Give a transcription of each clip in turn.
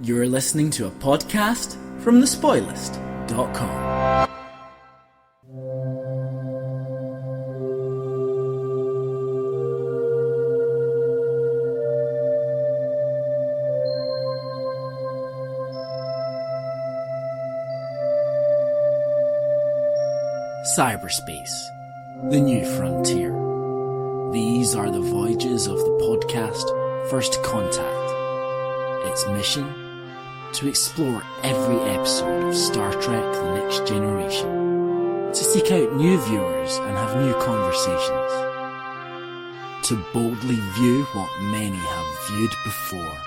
You're listening to a podcast from thespoilist.com. Cyberspace, the new frontier. These are the voyages of the podcast First Contact. Its mission? To explore every episode of Star Trek The Next Generation. To seek out new viewers and have new conversations. To boldly view what many have viewed before.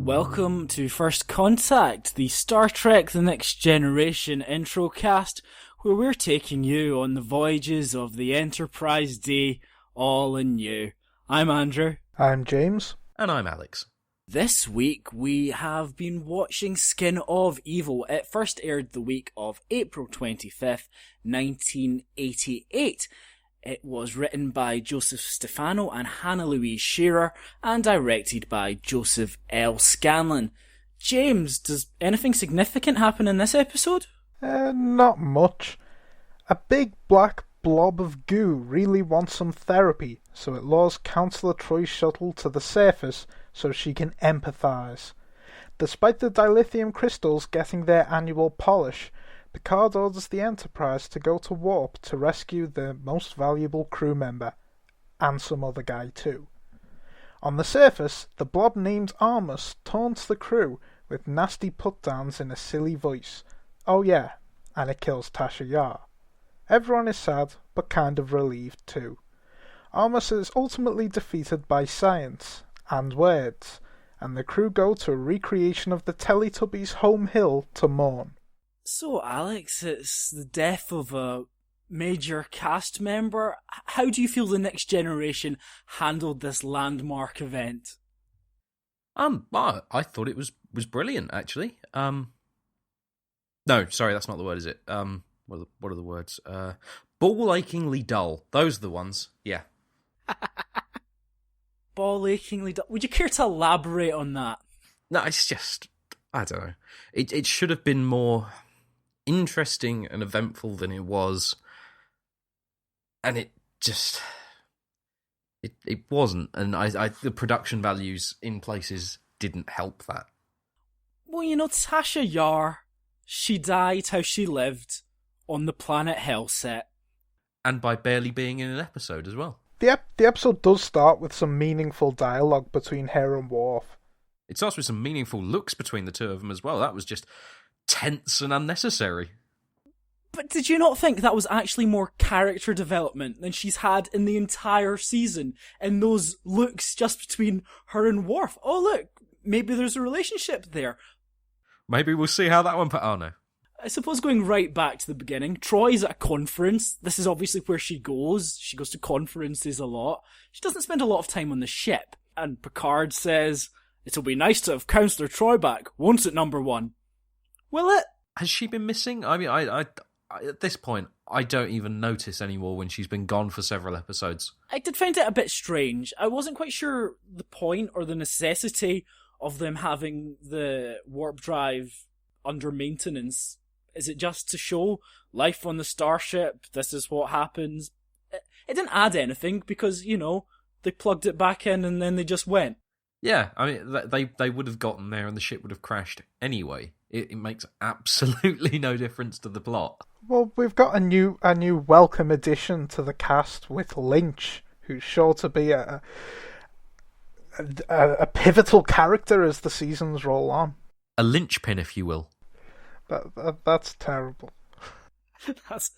Welcome to First Contact, the Star Trek The Next Generation intro cast, where we're taking you on the voyages of the Enterprise D, all in new. I'm Andrew. I'm James. And I'm Alex. This week we have been watching Skin of Evil. It first aired the week of April 25th, 1988. It was written by Joseph Stefano and Hannah Louise Shearer and directed by Joseph L. Scanlon. James, does anything significant happen in this episode? Not much. A big black blob of goo really wants some therapy, so it lures Councillor Troy's shuttle to the surface so she can empathise. Despite the dilithium crystals getting their annual polish, Picard orders the Enterprise to go to warp to rescue the most valuable crew member, and some other guy too. On the surface, the blob named Armus taunts the crew with nasty put-downs in a silly voice. Oh yeah, and it kills Tasha Yar. Everyone is sad, but kind of relieved too. Armus is ultimately defeated by science, and words, and the crew go to a recreation of the Teletubbies' home hill to mourn. So, Alex, it's the death of a major cast member. How do you feel the Next Generation handled this landmark event? I thought it was brilliant, actually. No, sorry, that's not the word, is it? What are the words? Ball-achingly dull. Those are the ones. Yeah. Ball-achingly dull. Would you care to elaborate on that? No, it's just, I don't know. It should have been more interesting and eventful than it was, and it just it wasn't, and I the production values in places didn't help that. Well, you know, Tasha Yar, she died how she lived on the planet Hell set, and by barely being in an episode as well. The episode does start with some meaningful dialogue between her and Worf. It starts with some meaningful looks between the two of them as well. That was just tense and unnecessary. But did you not think that was actually more character development than she's had in the entire season, and those looks just between her and Worf? Oh look, maybe there's a relationship there. Maybe we'll see how that one... Oh no. I suppose going right back to the beginning, Troy's at a conference. This is obviously where she goes. She goes to conferences a lot. She doesn't spend a lot of time on the ship. And Picard says, "It'll be nice to have Councillor Troy back, won't it, number one?" Will it? Has she been missing? I mean, I at this point, I don't even notice anymore when she's been gone for several episodes. I did find it a bit strange. I wasn't quite sure the point or the necessity of them having the warp drive under maintenance. Is it just to show life on the starship? This is what happens. It didn't add anything because, you know, they plugged it back in and then they just went. Yeah, I mean, they would have gotten there and the ship would have crashed anyway. It makes absolutely no difference to the plot. Well, we've got a new welcome addition to the cast with Lynch, who's sure to be a pivotal character as the seasons roll on. A linchpin, if you will. That's terrible. That's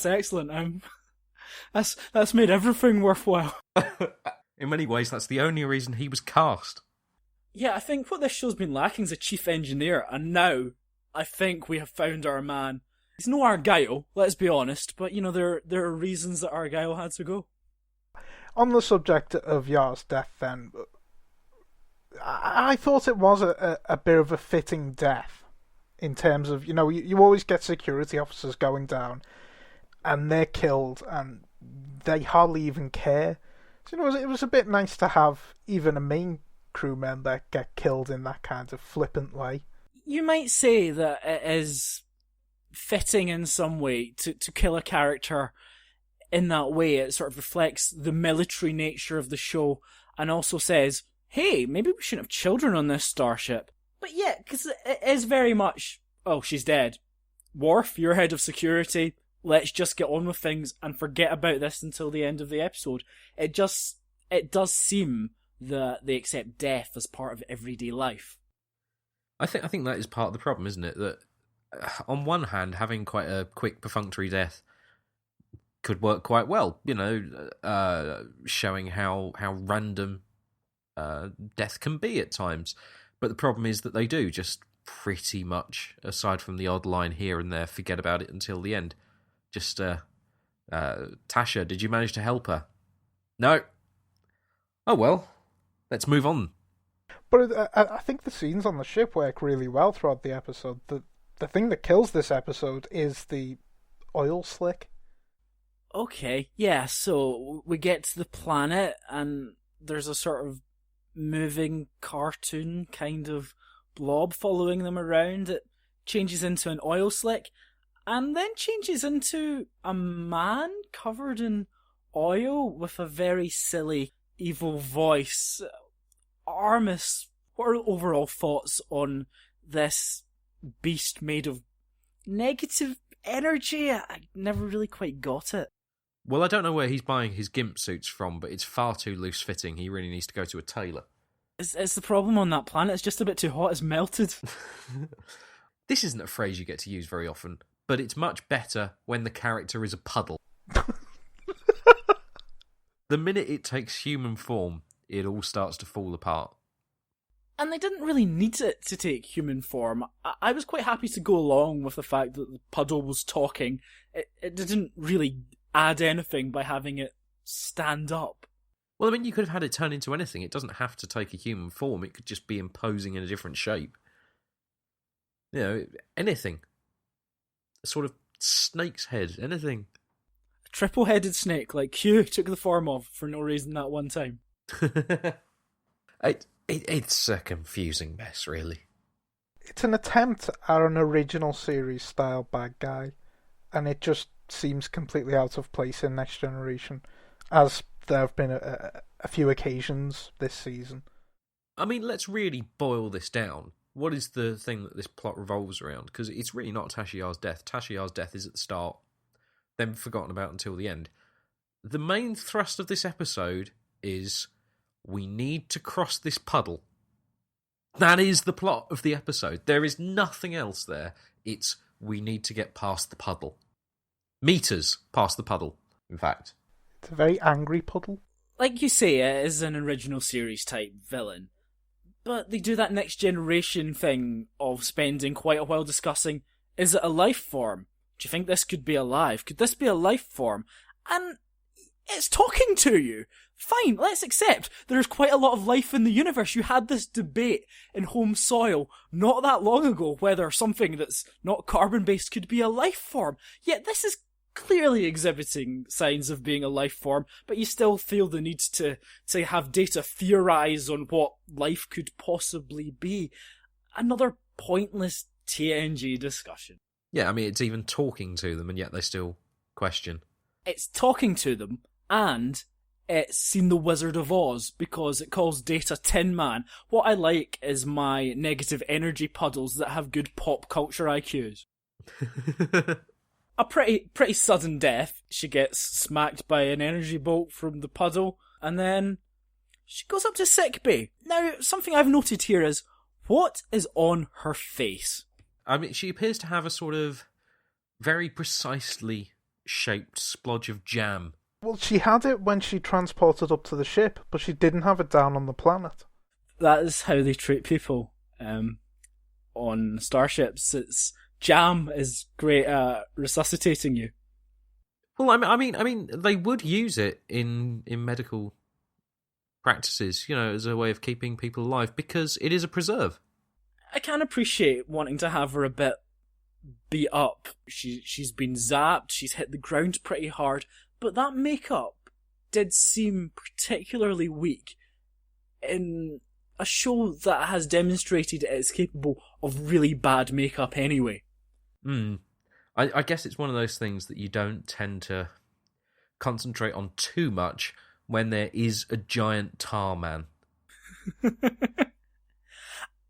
excellent. That's made everything worthwhile. In many ways, that's the only reason he was cast. Yeah, I think what this show's been lacking is a chief engineer, and now I think we have found our man. He's no Argyle, let's be honest, but you know there are reasons that Argyle had to go. On the subject of Yar's death, then, I thought it was a bit of a fitting death. in terms of, you always get security officers going down and they're killed and they hardly even care. So, it was a bit nice to have even a main crew member get killed in that kind of flippant way. You might say that it is fitting in some way to kill a character in that way. It sort of reflects the military nature of the show and also says, hey, maybe we shouldn't have children on this starship. But yeah, because it is very much, oh, she's dead. Worf, you're head of security. Let's just get on with things and forget about this until the end of the episode. It does seem that they accept death as part of everyday life. I think that is part of the problem, isn't it? That on one hand, having quite a quick, perfunctory death could work quite well. Showing how random death can be at times. But the problem is that they do just pretty much, aside from the odd line here and there, forget about it until the end. Just, Tasha, did you manage to help her? No. Oh well, let's move on. But I think the scenes on the ship work really well throughout the episode. The thing that kills this episode is the oil slick. Okay, yeah, so we get to the planet and there's a sort of moving cartoon kind of blob following them around. It changes into an oil slick and then changes into a man covered in oil with a very silly, evil voice. Armis, what are overall thoughts on this beast made of negative energy? I never really quite got it. Well, I don't know where he's buying his GIMP suits from, but it's far too loose-fitting. He really needs to go to a tailor. It's the problem on that planet. It's just a bit too hot. It's melted. This isn't a phrase you get to use very often, but it's much better when the character is a puddle. The minute it takes human form, it all starts to fall apart. And they didn't really need it to take human form. I was quite happy to go along with the fact that the puddle was talking. It didn't really add anything by having it stand up. Well, I mean, you could have had it turn into anything. It doesn't have to take a human form. It could just be imposing in a different shape. Anything. A sort of snake's head, anything. A triple-headed snake like Q took the form of for no reason that one time. It's a confusing mess, really. It's an attempt at an original series style bad guy, and it just seems completely out of place in Next Generation, as there have been a few occasions this season. I mean, let's really boil this down. What is the thing that this plot revolves around? Because it's really not Tasha Yar's death. Tasha Yar's death is at the start, then forgotten about until the end. The main thrust of this episode is we need to cross this puddle. That is the plot of the episode. There is nothing else there. It's we need to get past the puddle. Meters past the puddle, in fact. It's a very angry puddle. Like you say, it is an original series type villain. But they do that Next Generation thing of spending quite a while discussing, is it a life form? Do you think this could be alive? Could this be a life form? And it's talking to you. Fine, let's accept there's quite a lot of life in the universe. You had this debate in Home Soil not that long ago whether something that's not carbon-based could be a life form. Yet this is clearly exhibiting signs of being a life form, but you still feel the need to have Data theorize on what life could possibly be. Another pointless TNG discussion. Yeah, I mean, it's even talking to them, and yet they still question. It's talking to them, and it's seen The Wizard of Oz, because it calls Data Tin Man. What I like is my negative energy puddles that have good pop culture IQs. A pretty sudden death. She gets smacked by an energy bolt from the puddle, and then she goes up to sickbay. Now, something I've noted here is, what is on her face? I mean, she appears to have a sort of very precisely shaped splodge of jam. Well, she had it when she transported up to the ship, but she didn't have it down on the planet. That is how they treat people on starships. Jam is great at resuscitating you. Well, I mean, they would use it in medical practices, as a way of keeping people alive, because it is a preserve. I can appreciate wanting to have her a bit beat up. She's been zapped, she's hit the ground pretty hard, but that makeup did seem particularly weak in a show that has demonstrated it is capable of really bad makeup anyway. I guess it's one of those things that you don't tend to concentrate on too much when there is a giant tar man.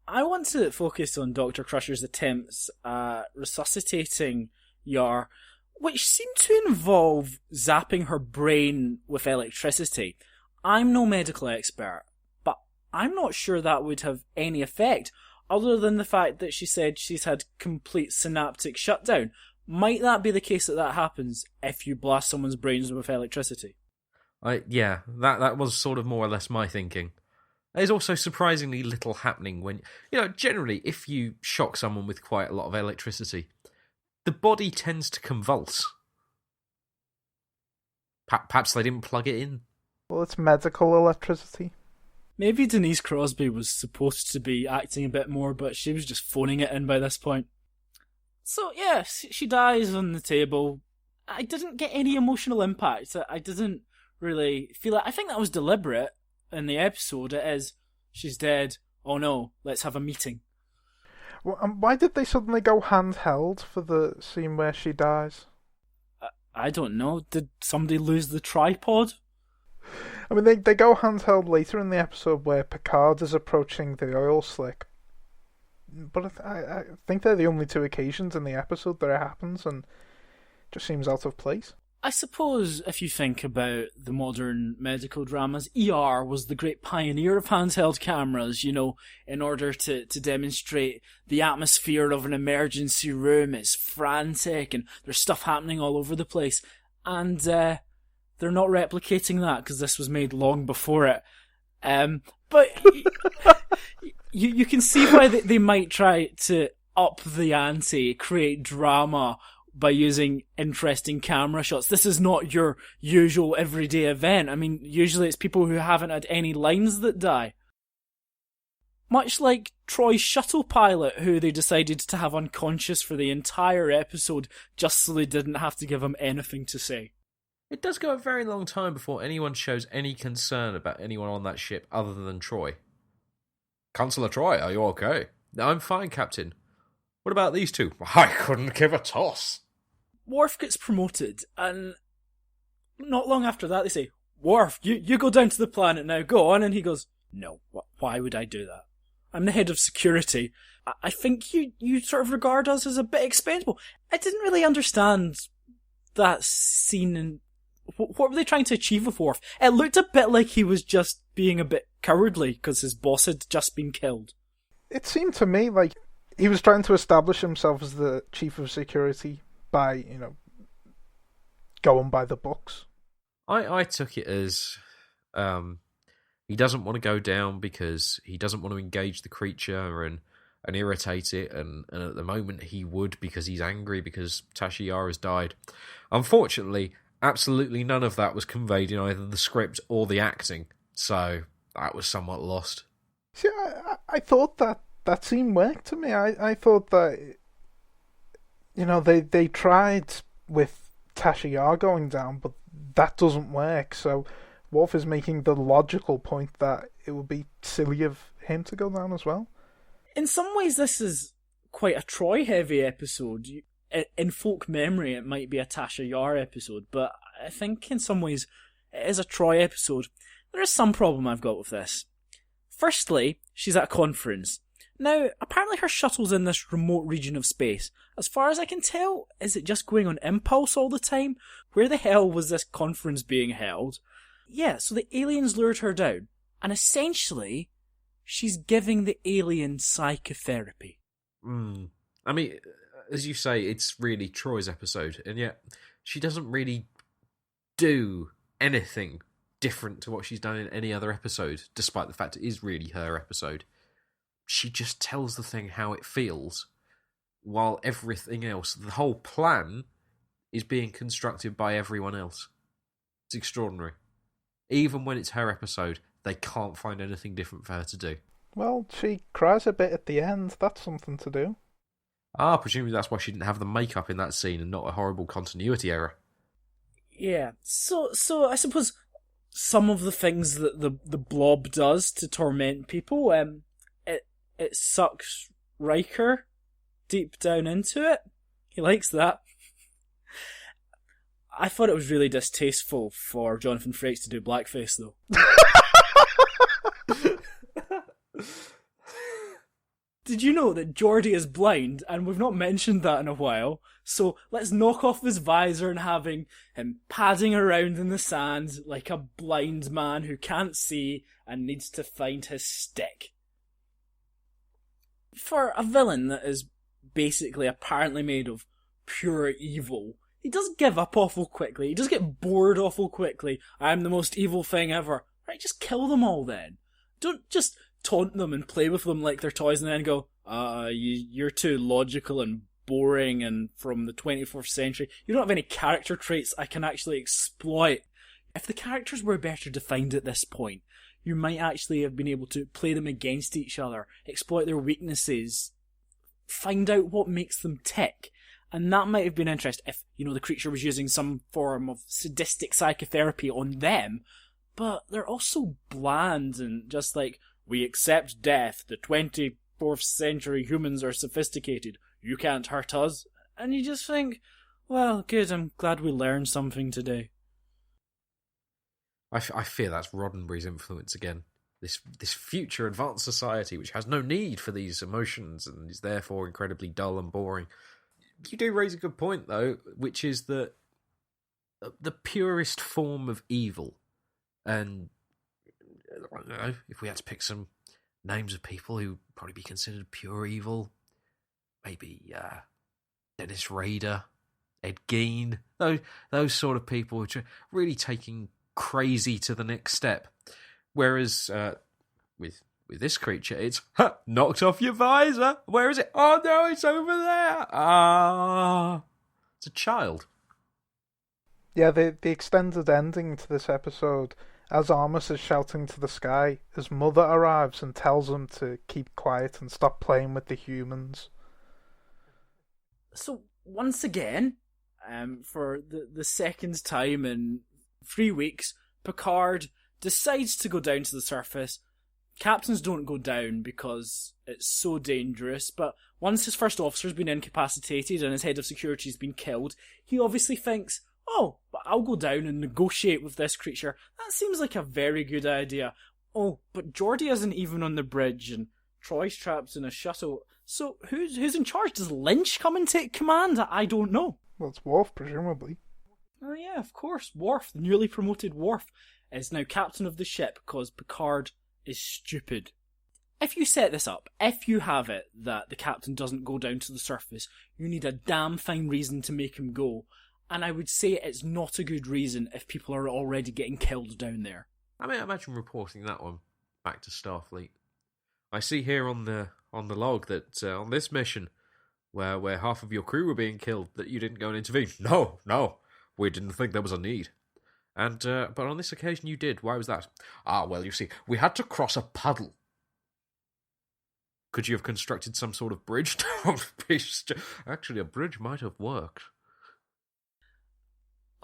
I want to focus on Dr. Crusher's attempts at resuscitating Yar, which seem to involve zapping her brain with electricity. I'm no medical expert, but I'm not sure that would have any effect, other than the fact that she said she's had complete synaptic shutdown. Might that be the case that happens if you blast someone's brains with electricity? Yeah, that was sort of more or less my thinking. There's also surprisingly little happening when, generally, if you shock someone with quite a lot of electricity, the body tends to convulse. Perhaps they didn't plug it in. Well, it's medical electricity. Maybe Denise Crosby was supposed to be acting a bit more, but she was just phoning it in by this point. So, yes, she dies on the table. I didn't get any emotional impact. I didn't really feel it. I think that was deliberate in the episode. It is, she's dead. Oh no, let's have a meeting. Well, why did they suddenly go handheld for the scene where she dies? I don't know. Did somebody lose the tripod? I mean, they go handheld later in the episode where Picard is approaching the oil slick. But I think they're the only two occasions in the episode that it happens, and it just seems out of place. I suppose if you think about the modern medical dramas, ER was the great pioneer of handheld cameras, in order to demonstrate the atmosphere of an emergency room. It's frantic and there's stuff happening all over the place. And they're not replicating that because this was made long before it. But you can see why they might try to up the ante, create drama by using interesting camera shots. This is not your usual everyday event. I mean, usually it's people who haven't had any lines that die. Much like Troy's shuttle pilot, who they decided to have unconscious for the entire episode just so they didn't have to give him anything to say. It does go a very long time before anyone shows any concern about anyone on that ship other than Troy. Counselor Troy, are you okay? I'm fine, Captain. What about these two? I couldn't give a toss. Worf gets promoted, and not long after that they say, Worf, you go down to the planet now, go on. And he goes, no, why would I do that? I'm the head of security. I think you sort of regard us as a bit expendable. I didn't really understand that scene, and what were they trying to achieve with Worf? It looked a bit like he was just being a bit cowardly because his boss had just been killed. It seemed to me like he was trying to establish himself as the chief of security by, going by the books. I took it as he doesn't want to go down because he doesn't want to engage the creature and irritate it, and at the moment he would because he's angry because Tasha Yar has died. Unfortunately, absolutely none of that was conveyed in either the script or the acting, so that was somewhat lost. See, I thought that scene worked to me. I thought that, they tried with Tasha Yar going down, but that doesn't work, so Worf is making the logical point that it would be silly of him to go down as well. In some ways, this is quite a Troy-heavy episode. In folk memory, it might be a Tasha Yar episode, but I think in some ways it is a Troy episode. There is some problem I've got with this. Firstly, she's at a conference. Now, apparently her shuttle's in this remote region of space. As far as I can tell, is it just going on impulse all the time? Where the hell was this conference being held? Yeah, so the aliens lured her down, and essentially, she's giving the alien psychotherapy. I mean, as you say, it's really Troy's episode, and yet she doesn't really do anything different to what she's done in any other episode, despite the fact it is really her episode. She just tells the thing how it feels, while everything else, the whole plan, is being constructed by everyone else. It's extraordinary. Even when it's her episode, they can't find anything different for her to do. Well, she cries a bit at the end. That's something to do. Presumably that's why she didn't have the makeup in that scene and not a horrible continuity error. Yeah, so I suppose some of the things that the blob does to torment people, it sucks Riker deep down into it. He likes that. I thought it was really distasteful for Jonathan Frakes to do blackface, though. Did you know that Geordi is blind, and we've not mentioned that in a while? So let's knock off his visor and having him padding around in the sand like a blind man who can't see and needs to find his stick. For a villain that is basically apparently made of pure evil, he does give up awful quickly. He does get bored awful quickly. I'm the most evil thing ever. Right, just kill them all then. Don't just taunt them and play with them like they're toys and then go, you're too logical and boring and from the 24th century. You don't have any character traits I can actually exploit. If the characters were better defined at this point, you might actually have been able to play them against each other, exploit their weaknesses, find out what makes them tick. And that might have been interesting if, the creature was using some form of sadistic psychotherapy on them, but they're also bland and just like, we accept death, the 24th century humans are sophisticated, you can't hurt us. And you just think, well, good, I'm glad we learned something today. I fear that's Roddenberry's influence again. This future advanced society which has no need for these emotions and is therefore incredibly dull and boring. You do raise a good point, though, which is that the purest form of evil, and I don't know, if we had to pick some names of people who would probably be considered pure evil, maybe Dennis Rader, Ed Gein, those sort of people which are really taking crazy to the next step. Whereas with this creature, it's knocked off your visor. Where is it? Oh no, it's over there. It's a child. Yeah, the extended ending to this episode, as Armus is shouting to the sky, his mother arrives and tells him to keep quiet and stop playing with the humans. So once again, for the second time in 3 weeks, Picard decides to go down to the surface. Captains don't go down because it's so dangerous, but once his first officer's been incapacitated and his head of security's been killed, he obviously thinks, oh, but I'll go down and negotiate with this creature. That seems like a very good idea. Oh, but Geordi isn't even on the bridge and Troy's trapped in a shuttle. So who's in charge? Does Lynch come and take command? I don't know. Well, it's Worf, presumably. Oh yeah, of course. Worf, the newly promoted Worf, is now captain of the ship because Picard is stupid. If you set this up, if you have it that the captain doesn't go down to the surface, you need a damn fine reason to make him go. And I would say it's not a good reason if people are already getting killed down there. I mean, imagine reporting that one back to Starfleet. I see here on the log that on this mission, where half of your crew were being killed, that you didn't go and intervene. No, we didn't think there was a need. And but on this occasion you did. Why was that? Well, you see, we had to cross a puddle. Could you have constructed some sort of bridge? Actually, a bridge might have worked.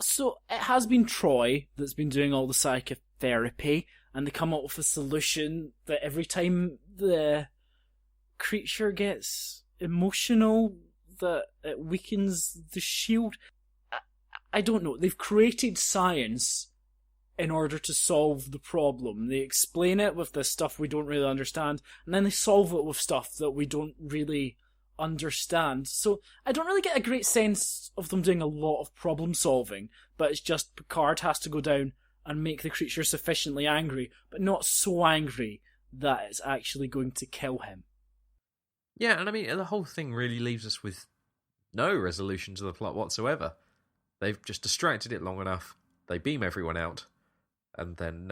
So it has been Troy that's been doing all the psychotherapy, and they come up with a solution that every time the creature gets emotional, that it weakens the shield. I don't know. They've created science in order to solve the problem. They explain it with the stuff we don't really understand, and then they solve it with stuff that we don't really understand. So I don't really get a great sense of them doing a lot of problem solving, but it's just Picard has to go down and make the creature sufficiently angry, but not so angry that it's actually going to kill him. Yeah, and I mean, the whole thing really leaves us with no resolution to the plot whatsoever. They've just distracted it long enough. They beam everyone out, and then,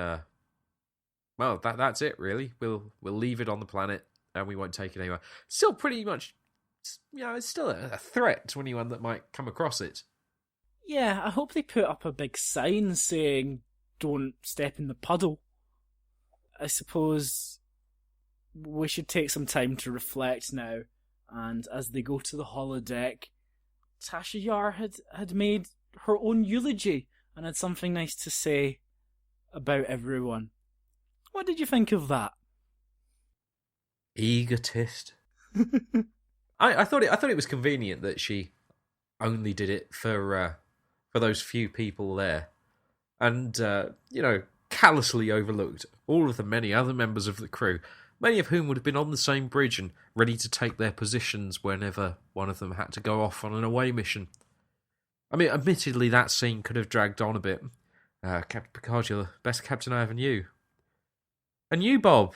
well, that's it really. We'll leave it on the planet, and we won't take it anywhere. Still, pretty much, it's still a threat to anyone that might come across it. Yeah, I hope they put up a big sign saying, "Don't step in the puddle." I suppose we should take some time to reflect now. And as they go to the holodeck, Tasha Yar had made her own eulogy and had something nice to say about everyone. What did you think of that? Egotist. I thought it was convenient that she only did it for those few people there, and callously overlooked all of the many other members of the crew, many of whom would have been on the same bridge and ready to take their positions whenever one of them had to go off on an away mission. I mean, admittedly, that scene could have dragged on a bit. Captain Picard, you're the best captain I ever knew. And you, Bob,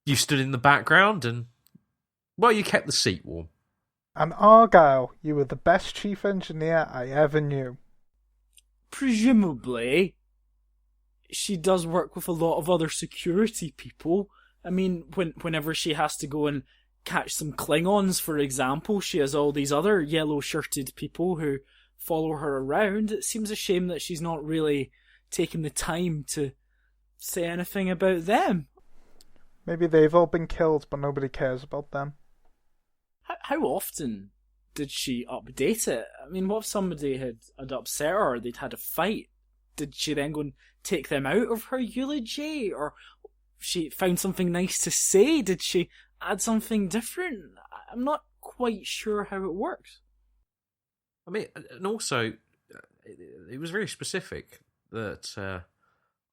you stood in the background and, well, you kept the seat warm. And Argyle, you were the best chief engineer I ever knew. Presumably, she does work with a lot of other security people. I mean, whenever she has to go and catch some Klingons, for example, she has all these other yellow-shirted people who follow her around. It seems a shame that she's not really taking the time to say anything about them. Maybe they've all been killed, but nobody cares about them. How often did she update it? I mean, what if somebody had upset her, or they'd had a fight? Did she then go and take them out of her eulogy? Or she found something nice to say? Did she add something different? I'm not quite sure how it works. I mean, and also, it was very specific that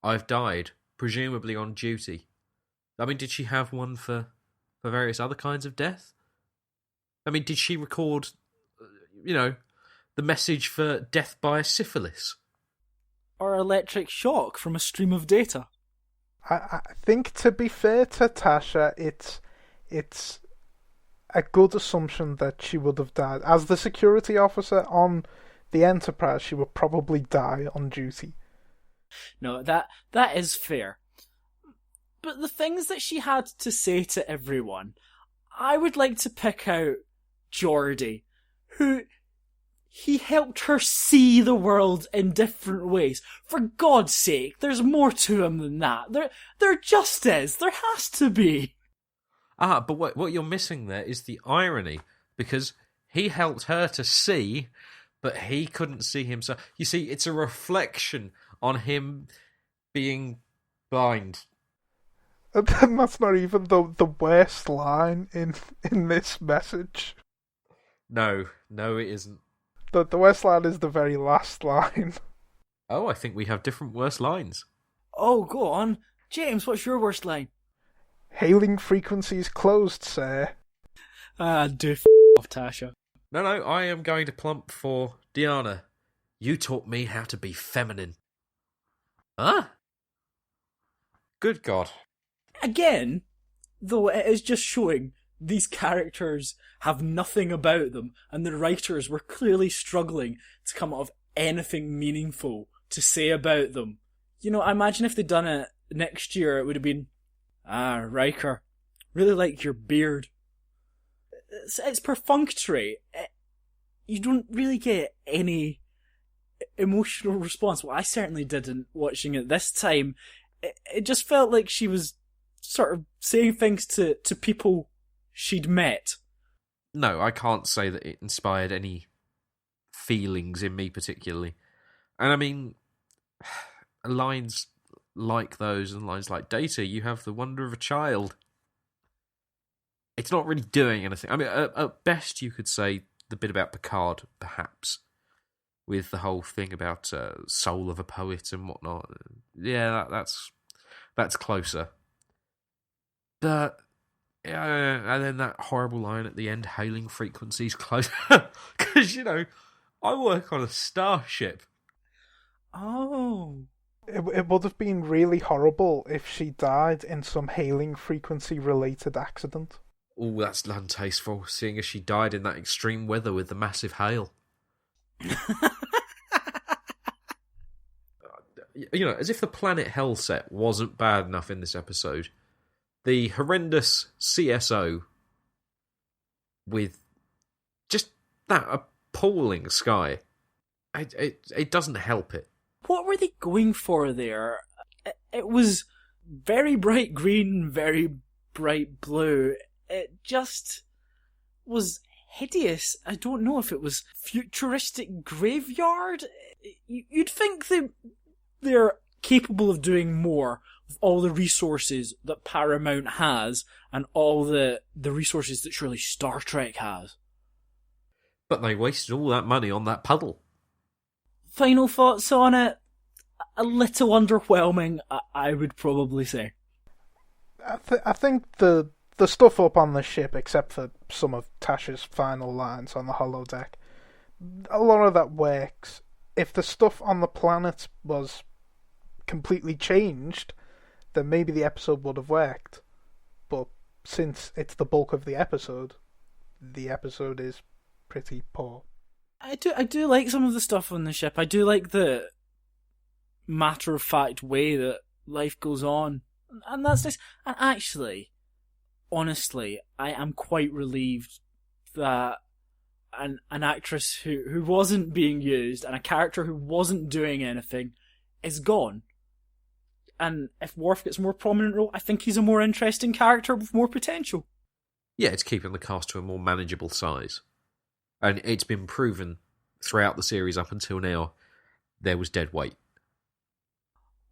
I've died, presumably on duty. I mean, did she have one for various other kinds of death? I mean, did she record, the message for death by syphilis? Or electric shock from a stream of data? I think, to be fair to Tasha, it's a good assumption that she would have died. As the security officer on the Enterprise, she would probably die on duty. No, that is fair. But the things that she had to say to everyone, I would like to pick out Geordi, who he helped her see the world in different ways. For God's sake, there's more to him than that. There just is. There has to be. But what you're missing there is the irony, because he helped her to see, but he couldn't see himself. You see, it's a reflection on him being blind. And that's not even the worst line in this message. No, it isn't. The worst line is the very last line. Oh, I think we have different worst lines. Oh, go on. James, what's your worst line? Hailing frequencies closed, sir. Do off, Tasha. No, I am going to plump for Diana. You taught me how to be feminine. Huh? Good God. Again, though, it is just showing these characters have nothing about them, and the writers were clearly struggling to come up with anything meaningful to say about them. I imagine if they'd done it next year, it would have been, Riker, really like your beard. It's perfunctory. You don't really get any emotional response. Well, I certainly didn't watching it this time. It just felt like she was sort of saying things to people she'd met. No, I can't say that it inspired any feelings in me particularly. And I mean, lines like those and lines like Data, you have the wonder of a child. It's not really doing anything. I mean, at best you could say the bit about Picard, perhaps, with the whole thing about soul of a poet and whatnot. Yeah, that's closer. But and then that horrible line at the end, hailing frequencies close. Because, I work on a starship. Oh. It would have been really horrible if she died in some hailing frequency-related accident. Oh, that's untasteful, seeing as she died in that extreme weather with the massive hail. As if the Planet Hell set wasn't bad enough in this episode. The horrendous CSO with just that appalling sky. It doesn't help it. What were they going for there? It was very bright green, very bright blue. It just was hideous. I don't know if it was futuristic graveyard. You'd think they're capable of doing more with all the resources that Paramount has and all the resources that surely Star Trek has. But they wasted all that money on that puddle. Final thoughts on it? A little underwhelming, I would probably say. I think the stuff up on the ship, except for some of Tasha's final lines on the holodeck, a lot of that works. If the stuff on the planet was completely changed, then maybe the episode would have worked. But since it's the bulk of the episode is pretty poor. I do like some of the stuff on the ship. I do like the matter-of-fact way that life goes on. And that's nice. And actually, honestly, I am quite relieved that an actress who wasn't being used and a character who wasn't doing anything is gone. And if Worf gets a more prominent role, I think he's a more interesting character with more potential. Yeah, it's keeping the cast to a more manageable size. And it's been proven throughout the series up until now, there was dead weight.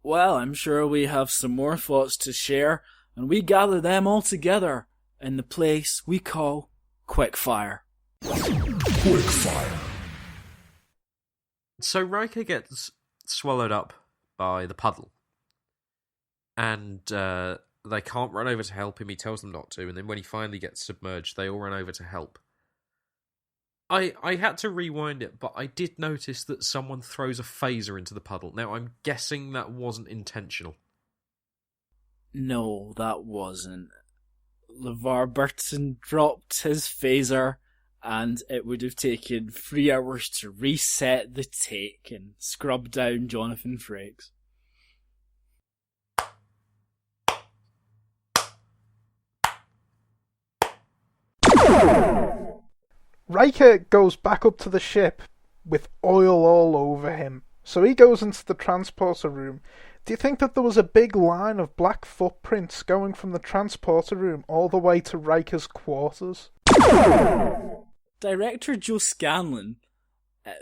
Well, I'm sure we have some more thoughts to share, and we gather them all together in the place we call Quickfire. Quickfire. So Riker gets swallowed up by the puddle. And they can't run over to help him. He tells them not to. And then when he finally gets submerged, they all run over to help. I had to rewind it, but I did notice that someone throws a phaser into the puddle. Now, I'm guessing that wasn't intentional. No, that wasn't. LeVar Burton dropped his phaser, and it would have taken 3 hours to reset the take and scrub down Jonathan Frakes. Riker goes back up to the ship with oil all over him. So he goes into the transporter room. Do you think that there was a big line of black footprints going from the transporter room all the way to Riker's quarters? Director Joe Scanlon,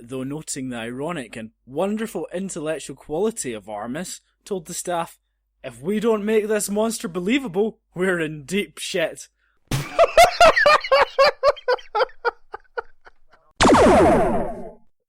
though noting the ironic and wonderful intellectual quality of Armis, told the staff, "If we don't make this monster believable, we're in deep shit."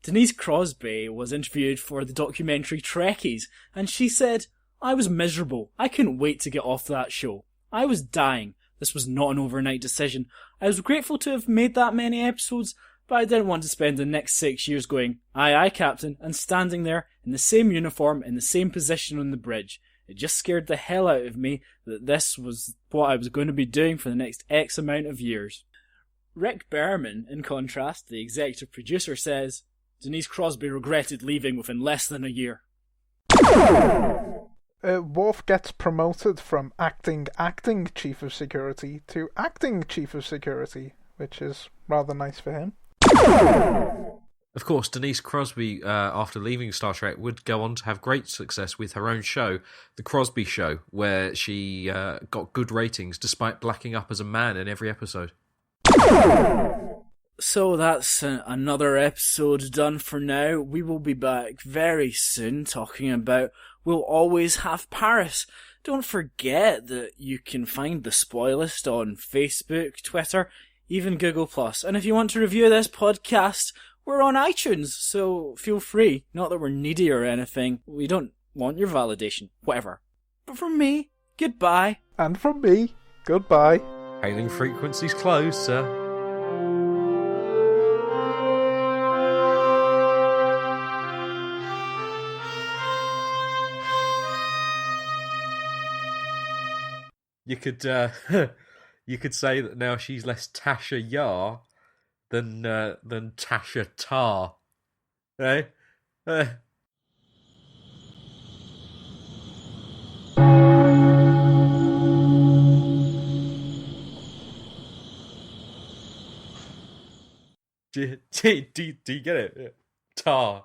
Denise Crosby was interviewed for the documentary Trekkies, and she said, "I was miserable. I couldn't wait to get off that show. I was dying. This was not an overnight decision. I was grateful to have made that many episodes, but I didn't want to spend the next 6 years going, 'Aye, aye, Captain,' and standing there in the same uniform, in the same position on the bridge. It just scared the hell out of me that this was what I was going to be doing for the next X amount of years." Rick Berman, in contrast, the executive producer, says, "Denise Crosby regretted leaving within less than a year." Worf gets promoted from acting chief of security to acting chief of security, which is rather nice for him. Of course, Denise Crosby, after leaving Star Trek, would go on to have great success with her own show, The Crosby Show, where she got good ratings despite blacking up as a man in every episode. So that's another episode done for now. We will be back very soon talking about We'll Always Have Paris. Don't forget that you can find the Spoilist on Facebook, Twitter, even Google+. And if you want to review this podcast, we're on iTunes, so feel free. Not that we're needy or anything. We don't want your validation. Whatever. But from me, goodbye. And from me, goodbye. Hailing frequencies closed, sir. You could you could say that now she's less Tasha Yar than Tasha Tar. Eh? Do you get it? Tar.